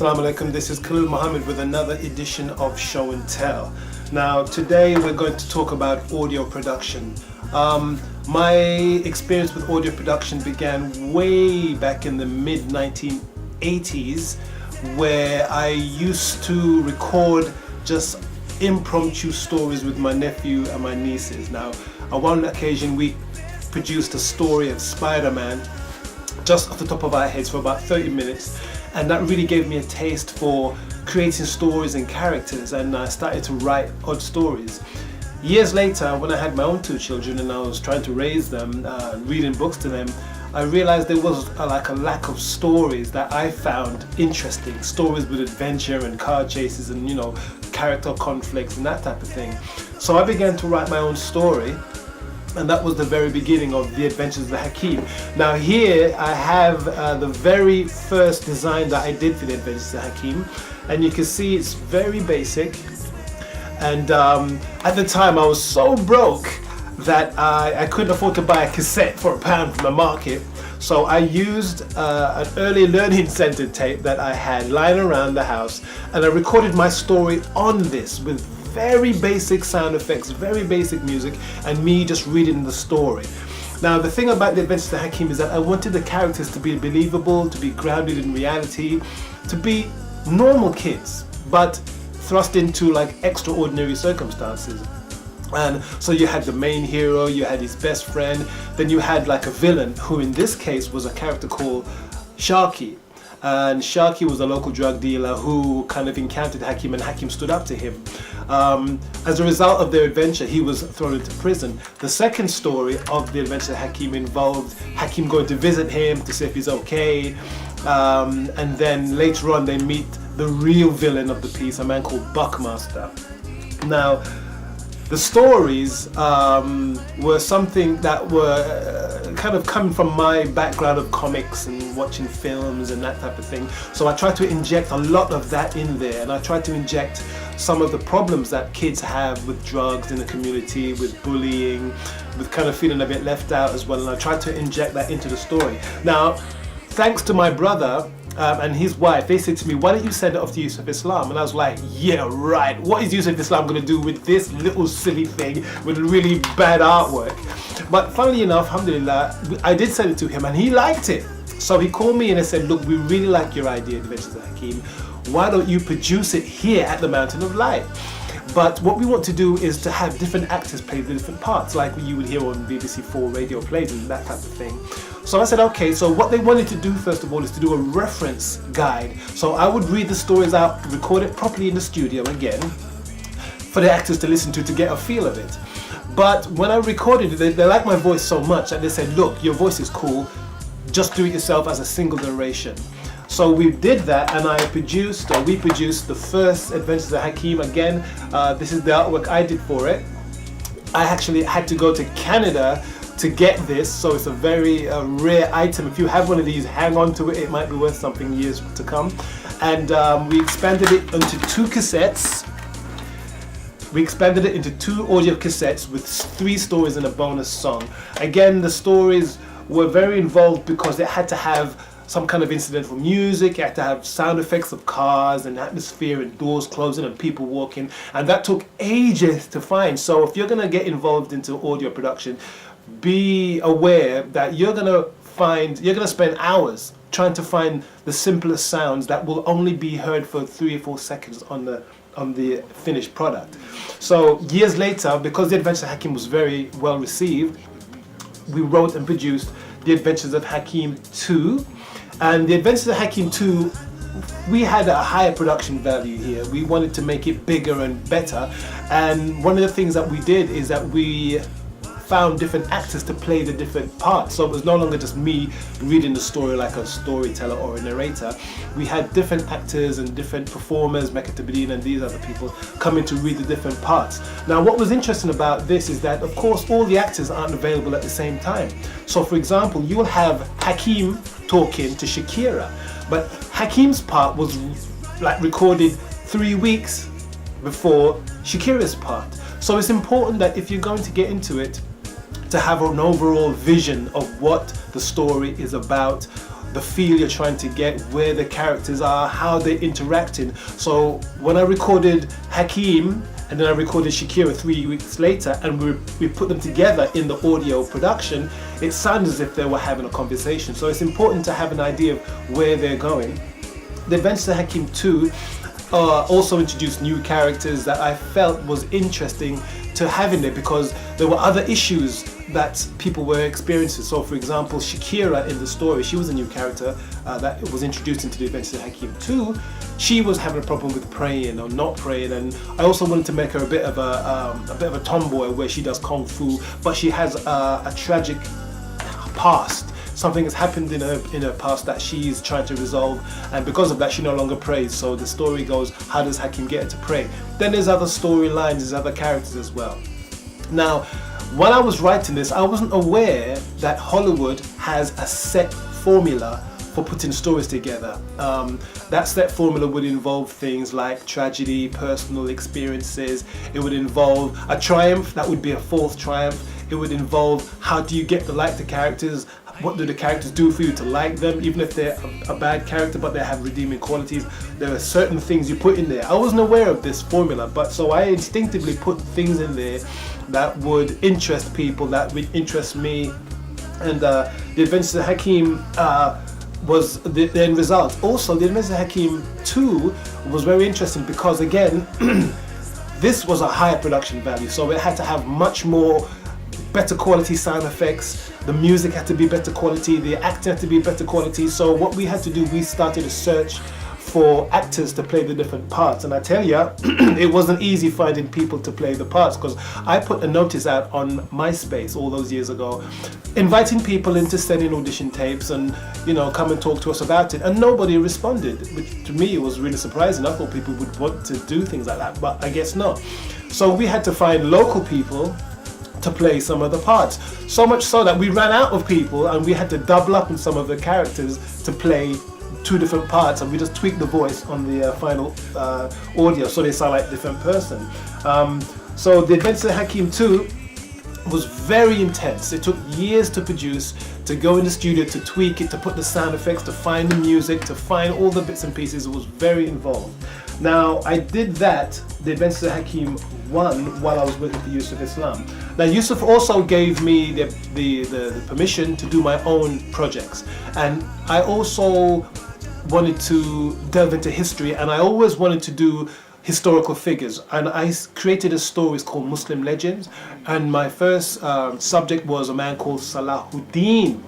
Assalamu alaikum, this is Khaleel Muhammad with another edition of Show and Tell. Now today we're going to talk about audio production. My experience with audio production began way back in the mid 1980s, where I used to record just impromptu stories with my nephew and my nieces. Now on one occasion we produced a story of Spider-Man just off the top of our heads for about 30 minutes, and that really gave me a taste for creating stories and characters, and I started to write odd stories. Years later, when I had my own two children and I was trying to raise them, reading books to them, I realized there was a lack of stories that I found interesting, stories with adventure and car chases and character conflicts and that type of thing. So I began to write my own story, and that was the very beginning of The Adventures of the Hakim. Now here I have the very first design that I did for The Adventures of the Hakim, and you can see it's very basic, and at the time I was so broke that I couldn't afford to buy a cassette for £1 from the market, so I used an early learning center tape that I had lying around the house, and I recorded my story on this with very basic sound effects, very basic music, and me just reading the story. Now the thing about The Adventures of the Hakim is that I wanted the characters to be believable, to be grounded in reality, to be normal kids, but thrust into extraordinary circumstances. And so you had the main hero, you had his best friend, then you had a villain, who in this case was a character called Sharky. And Sharky was a local drug dealer who kind of encountered Hakim, and Hakim stood up to him. As a result of their adventure, he was thrown into prison. The second story of The Adventures of Hakim involved Hakim going to visit him to see if he's okay, and then later on they meet the real villain of the piece, a man called Buckmaster. Now the stories were something that were kind of coming from my background of comics and watching films and that type of thing. So I tried to inject a lot of that in there, and I tried to inject some of the problems that kids have with drugs in the community, with bullying, with kind of feeling a bit left out as well, and I tried to inject that into the story. Now, thanks to my brother and his wife, they said to me, why don't you send it off to Yusuf Islam? And I was like, yeah, right, what is Yusuf Islam going to do with this little silly thing with really bad artwork? But funnily enough, alhamdulillah, I did send it to him and he liked it. So he called me and he said, look, we really like your idea, Adventures of the Hakim. Why don't you produce it here at the Mountain of Light? But what we want to do is to have different actors play the different parts, like you would hear on BBC 4 radio plays and that type of thing. So I said, okay, so what they wanted to do first of all is to do a reference guide. So I would read the stories out, record it properly in the studio again, for the actors to listen to get a feel of it. But when I recorded it, they liked my voice so much that they said, look, your voice is cool, just do it yourself as a single narration. So we did that, and we produced the first Adventures of the Hakim. Again, this is the artwork I did for it. I actually had to go to Canada to get this, so it's a very rare item. If you have one of these, hang on to it, it might be worth something years to come. And we expanded it into 2 cassettes. We expanded it into 2 audio cassettes with 3 stories and a bonus song. Again, the stories were very involved because it had to have some kind of incidental music, it had to have sound effects of cars and atmosphere and doors closing and people walking, and that took ages to find. So if you're going to get involved into audio production, be aware that you're going to spend hours trying to find the simplest sounds that will only be heard for 3 or 4 seconds on the finished product. So years later, because The Adventures of Hakim was very well received, we wrote and produced The Adventures of Hakim 2. And The Adventures of Hakim 2, we had a higher production value here. We wanted to make it bigger and better. And one of the things that we did is that we found different actors to play the different parts. So it was no longer just me reading the story like a storyteller or a narrator. We had different actors and different performers, Mecca Tabedeen and these other people, coming to read the different parts. Now what was interesting about this is that of course all the actors aren't available at the same time. So for example, you will have Hakim talking to Shakira, but Hakim's part was recorded 3 weeks before Shakira's part. So it's important that if you're going to get into it, to have an overall vision of what the story is about, the feel you're trying to get, where the characters are, how they're interacting. So when I recorded Hakeem and then I recorded Shakira 3 weeks later, and we put them together in the audio production, it sounded as if they were having a conversation. So it's important to have an idea of where they're going. The Adventures of Hakeem 2 also introduced new characters that I felt was interesting to have in there, because there were other issues that people were experiencing. So for example, Shakira in the story, she was a new character that was introduced into the Adventures of Hakeem 2. She was having a problem with praying or not praying, and I also wanted to make her a bit of a tomboy, where she does kung fu, but she has a tragic past. Something has happened in her past that she's trying to resolve, and because of that she no longer prays. So the story goes, how does Hakim get her to pray? Then there's other storylines, there's other characters as well. Now, while I was writing this, I wasn't aware that Hollywood has a set formula for putting stories together. That set formula would involve things like tragedy, personal experiences. It would involve a triumph, that would be a false triumph. It would involve, how do you get to like the characters? What do the characters do for you to like them, even if they're a bad character but they have redeeming qualities? There are certain things you put in there. I wasn't aware of this formula, but so I instinctively put things in there that would interest people, that would interest me. And the Adventures of Hakeem was the end result. Also, the Adventures of Hakeem 2 was very interesting because, again, this was a higher production value, so it had to have much more better quality sound effects, the music had to be better quality, the acting had to be better quality. So what we had to do, we started a search for actors to play the different parts, and I tell you, it wasn't easy finding people to play the parts, because I put a notice out on MySpace all those years ago, inviting people in to send in audition tapes and, you know, come and talk to us about it, and nobody responded, which to me was really surprising. I thought people would want to do things like that, but I guess not. So we had to find local people to play some of the parts, so much so that we ran out of people and we had to double up on some of the characters to play 2 different parts, and we just tweaked the voice on the final audio so they sound like a different person. So the Adventures of Hakeem 2 was very intense. It took years to produce, to go in the studio, to tweak it, to put the sound effects, to find the music, to find all the bits and pieces. It was very involved. Now, I did that, the Adventures of Hakeem 1, while I was working for Yusuf Islam. Now, Yusuf also gave me the permission to do my own projects, and I also wanted to delve into history, and I always wanted to do historical figures, and I created a story called Muslim Legends, and my first subject was a man called Salahuddin.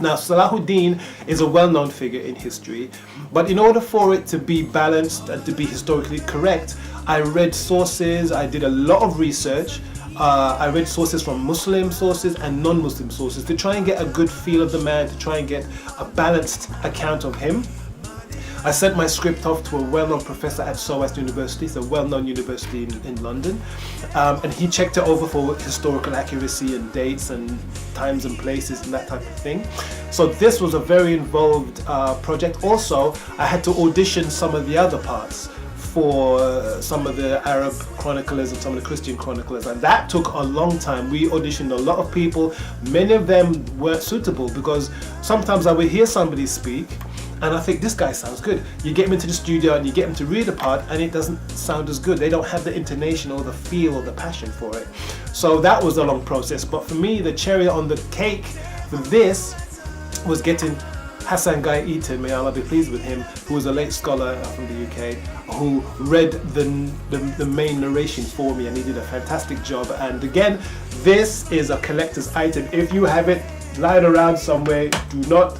Now, Salahuddin is a well-known figure in history, but in order for it to be balanced and to be historically correct, I read sources, I did a lot of research. I read sources from Muslim sources and non-Muslim sources to try and get a good feel of the man, to try and get a balanced account of him. I sent my script off to a well-known professor at SOAS University, it's a well-known university in London, and he checked it over for historical accuracy and dates and times and places and that type of thing. So this was a very involved project. Also, I had to audition some of the other parts for some of the Arab chroniclers and some of the Christian chroniclers, and that took a long time. We auditioned a lot of people. Many of them weren't suitable, because sometimes I would hear somebody speak and I think, this guy sounds good. You get him into the studio and you get him to read a part and it doesn't sound as good. They don't have the intonation or the feel or the passion for it. So that was a long process. But for me, the cherry on the cake for this was getting Hassan Guy Eaton, may Allah be pleased with him, who was a late scholar from the UK, who read the main narration for me, and he did a fantastic job. And again, this is a collector's item. If you have it lying around somewhere, do not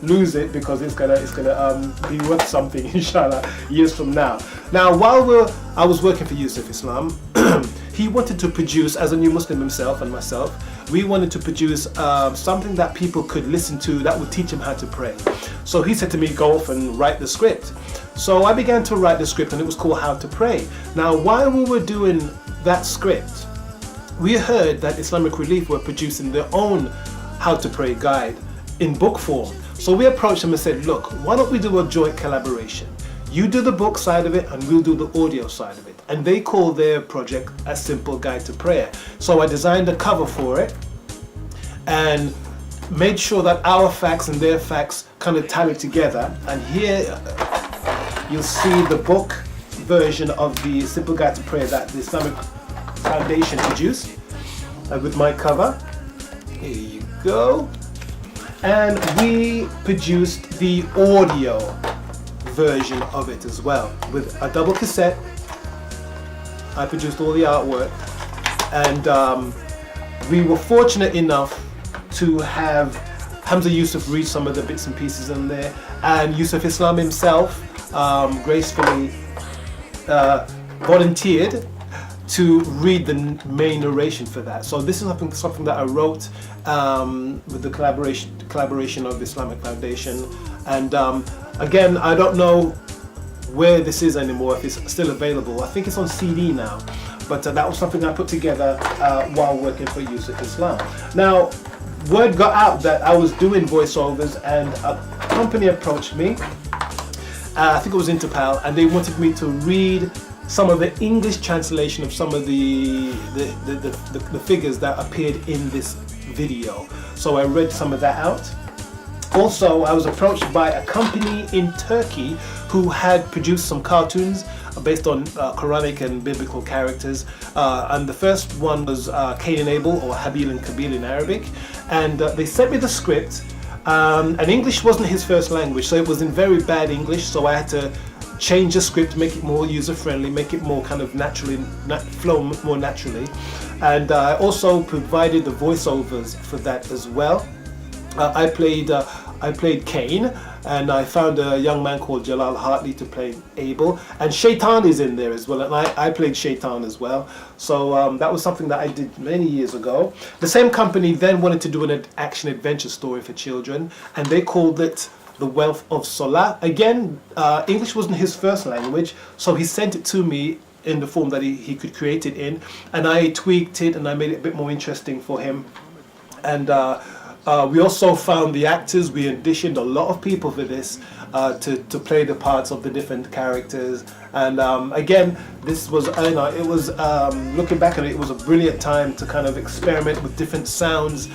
lose it, because it's gonna be worth something, inshallah, years from now. Now, while I was working for Yusuf Islam, he wanted to produce, as a new Muslim himself and myself, we wanted to produce something that people could listen to that would teach them how to pray. So he said to me, go off and write the script. So I began to write the script, and it was called How to Pray. Now, while we were doing that script, we heard that Islamic Relief were producing their own How to Pray guide in book form. So we approached them and said, look, why don't we do a joint collaboration? You do the book side of it and we'll do the audio side of it. And they call their project A Simple Guide to Prayer. So I designed a cover for it, and made sure that our facts and their facts kind of tallied together. And here you'll see the book version of the Simple Guide to Prayer that the Islamic Foundation produced with my cover. Here you go. And we produced the audio version of it as well with a double cassette. I produced all the artwork, and we were fortunate enough to have Hamza Yusuf read some of the bits and pieces in there, and Yusuf Islam himself gracefully volunteered to read the main narration for that. So this is something that I wrote with the collaboration of the Islamic Foundation. And again, I don't know where this is anymore, if it's still available. I think it's on CD now, but that was something I put together while working for Yusuf Islam. Now, word got out that I was doing voiceovers, and a company approached me, I think it was Interpal, and they wanted me to read some of the English translation of some of the figures that appeared in this video. So I read some of that out. Also, I was approached by a company in Turkey who had produced some cartoons based on Quranic and biblical characters. And the first one was Cain and Abel, or Habil and Kabil in Arabic. And they sent me the script. And English wasn't his first language, so it was in very bad English. So I had to change the script, make it more user-friendly, make it more kind of naturally, flow more naturally. And I also provided the voiceovers for that as well. I played Cain, and I found a young man called Jalal Hartley to play Abel, and Shaitan is in there as well, and I played Shaitan as well. So that was something that I did many years ago. The same company then wanted to do an action-adventure story for children, and they called it The Wealth of Salah. Again, English wasn't his first language, so he sent it to me in the form that he could create it in, and I tweaked it and I made it a bit more interesting for him. And we also found the actors. We auditioned a lot of people for this to play the parts of the different characters. And again, this was, looking back at it, it was a brilliant time to kind of experiment with different sounds,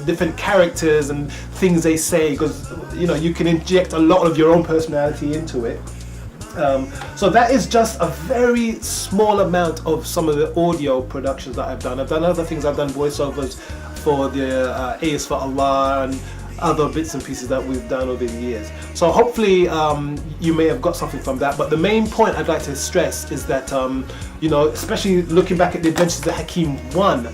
different characters and things they say, because you can inject a lot of your own personality into it. So that is just a very small amount of some of the audio productions that I've done. I've done other things. I've done voiceovers for the A is for Allah and other bits and pieces that we've done over the years. So hopefully you may have got something from that. But the main point I'd like to stress is that especially looking back at the Adventures of Hakim 1,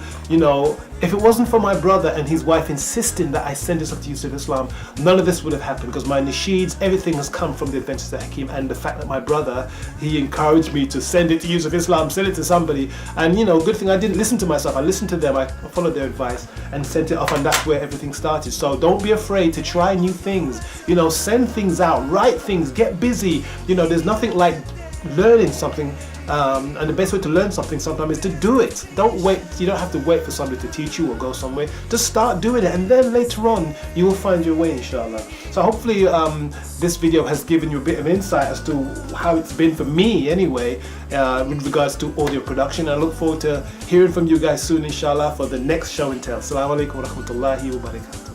if it wasn't for my brother and his wife insisting that I send this up to Yusuf Islam, none of this would have happened, because my nasheeds, everything has come from the Adventures of Hakim, and the fact that my brother, he encouraged me to send it to Yusuf Islam, send it to somebody. And good thing I didn't listen to myself, I listened to them, I followed their advice and sent it off, and that's where everything started. So don't be afraid to try new things, send things out, write things, get busy. There's nothing like learning something. And the best way to learn something sometimes is to do it. Don't wait. You don't have to wait for somebody to teach you or go somewhere. Just start doing it, and then later on you will find your way, inshallah. So hopefully this video has given you a bit of insight as to how it's been for me anyway with regards to audio production. I look forward to hearing from you guys soon, inshallah, for the next show and tell. Assalamu alaikum wa rahmatullahi wa barakatuh.